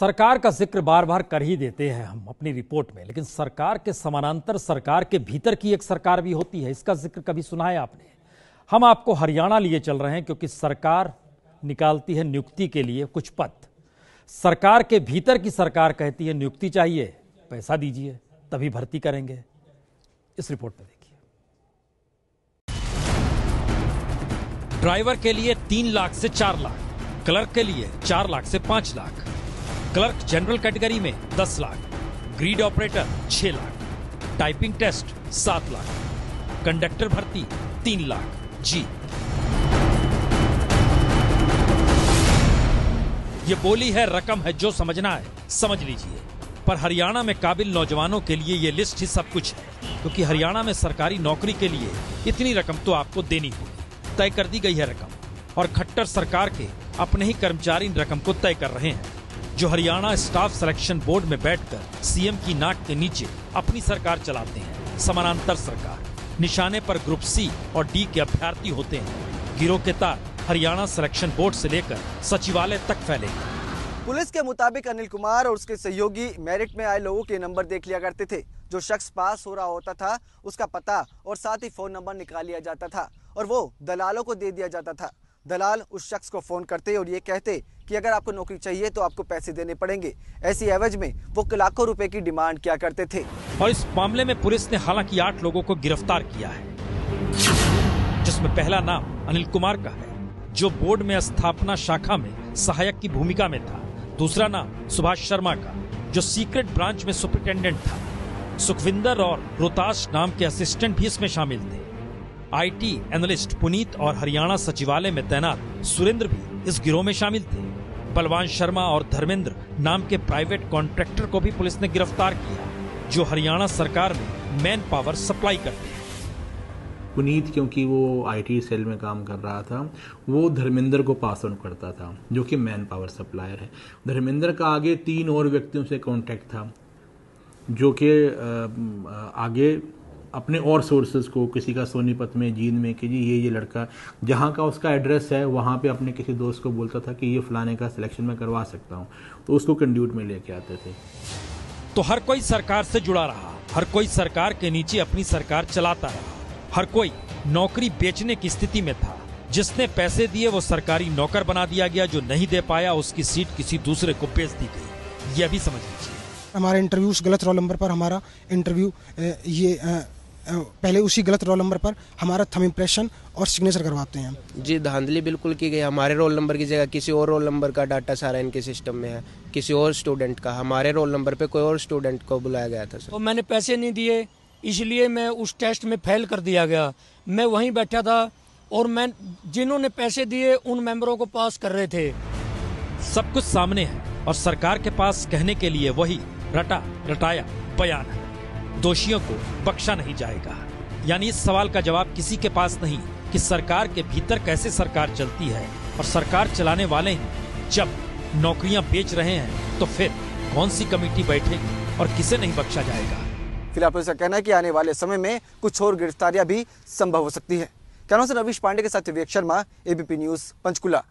सरकार का जिक्र बार बार कर ही देते हैं हम अपनी रिपोर्ट में, लेकिन सरकार के समानांतर सरकार के भीतर की एक सरकार भी होती है। इसका जिक्र कभी सुना है आपने? हम आपको हरियाणा लिए चल रहे हैं क्योंकि सरकार निकालती है नियुक्ति के लिए कुछ पद। सरकार के भीतर की सरकार कहती है नियुक्ति चाहिए, पैसा दीजिए तभी भर्ती करेंगे। इस रिपोर्ट में देखिए। ड्राइवर के लिए 3 लाख से 4 लाख, क्लर्क के लिए 4 लाख से 5 लाख, क्लर्क जनरल कैटेगरी में 10 lakh, grid operator 6 lakh, typing test 7 lakh, conductor भर्ती 3 लाख। जी, ये बोली है, रकम है, जो समझना है समझ लीजिए। पर हरियाणा में काबिल नौजवानों के लिए ये लिस्ट ही सब कुछ है, क्योंकि हरियाणा में सरकारी नौकरी के लिए इतनी रकम तो आपको देनी होगी। तय कर दी गई है रकम, और खट्टर सरकार के अपने ही कर्मचारी इन रकम को तय कर रहे हैं, जो हरियाणा स्टाफ सिलेक्शन बोर्ड में बैठकर सीएम की नाक के नीचे अपनी सरकार चलाते हैं। समानांतर सरकार, निशाने पर ग्रुप सी और डी के अभ्यर्थी होते हैं। गिरोह के तार हरियाणा सिलेक्शन बोर्ड से लेकर सचिवालय तक फैले। पुलिस के मुताबिक अनिल कुमार और उसके सहयोगी मेरिट में आए लोगों के नंबर देख लिया करते थे। जो शख्स पास हो रहा होता था उसका पता और साथ ही फोन नंबर निकाल लिया जाता था और वो दलालों को दे दिया जाता था। दलाल उस शख्स को फोन करते और ये कहते कि अगर आपको नौकरी चाहिए तो आपको पैसे देने पड़ेंगे। ऐसी एवज में वो लाखों रुपए की डिमांड किया करते थे। और इस मामले में पुलिस ने हालांकि 8 लोगों को गिरफ्तार किया है, जिसमें पहला नाम अनिल कुमार का है, जो बोर्ड में स्थापना शाखा में सहायक की भूमिका में था। दूसरा नाम सुभाष शर्मा का, जो सीक्रेट ब्रांच में सुपरिटेंडेंट था। सुखविंदर और रोहताश नाम के असिस्टेंट भी इसमें शामिल थे। आईटी एनालिस्ट पुनीत और हरियाणा सचिवालय में तैनात सुरेंद्र भी इस गिरोह में शामिल थे। बलवान शर्मा और धर्मेंद्र नाम के प्राइवेट कॉन्ट्रैक्टर को भी पुलिस ने गिरफ्तार किया, जो हरियाणा सरकार में मैन पावर सप्लाई करते हैं। पुनीत क्योंकि वो आईटी सेल में काम कर रहा था, वो धर्मेंद्र को पास ऑन करता था, जो कि मैन पावर सप्लायर है। धर्मेंद्र का आगे 3 और व्यक्तियों से कॉन्टैक्ट था, जो कि आगे अपने और सोर्सेज को, किसी का सोनीपत में, जींद में, कि जी ये लड़का जहाँ का उसका एड्रेस है वहाँ पे अपने किसी दोस्त को बोलता था कि ये फलाने का सिलेक्शन मैं करवा सकता हूँ, तो उसको कंड्यूट में लेके आते थे। तो हर कोई सरकार से जुड़ा रहा, हर कोई सरकार के नीचे अपनी सरकार चलाता रहा, हर कोई नौकरी बेचने की स्थिति में था। जिसने पैसे दिए वो सरकारी नौकर बना दिया गया, जो नहीं दे पाया उसकी सीट किसी दूसरे को बेच दी गई। यह भी समझ लीजिए। हमारे इंटरव्यू गलत रोल नंबर पर हमारा इंटरव्यू पहले उसी गलत रोल नंबर पर हमारा थंब इम्प्रेशन और सिग्नेचर करवाते हैं। जी, धांधली बिल्कुल की गई। हमारे रोल नंबर की जगह किसी और रोल नंबर का डाटा सारा इनके सिस्टम में है, किसी और स्टूडेंट का। हमारे रोल नंबर पे कोई और स्टूडेंट को बुलाया गया था। तो मैंने पैसे नहीं दिए, इसलिए मैं उस टेस्ट में फेल कर दिया गया। मैं वहीं बैठा था और मैं जिन्होंने पैसे दिए उन मेंबरों को पास कर रहे थे। सब कुछ सामने है और सरकार के पास कहने के लिए वही रटा रटाया बयान है। दोषियों को बख्शा नहीं जाएगा। यानी इस सवाल का जवाब किसी के पास नहीं कि सरकार के भीतर कैसे सरकार चलती है, और सरकार चलाने वाले ही जब नौकरियां बेच रहे हैं तो फिर कौन सी कमेटी बैठेगी और किसे नहीं बख्शा जाएगा। फिलहाल पुलिस का कहना है कि आने वाले समय में कुछ और गिरफ्तारियां भी संभव हो सकती है। कैमरा से रवीश पांडे के साथ विवेक शर्मा, एबीपी न्यूज, पंचकुला।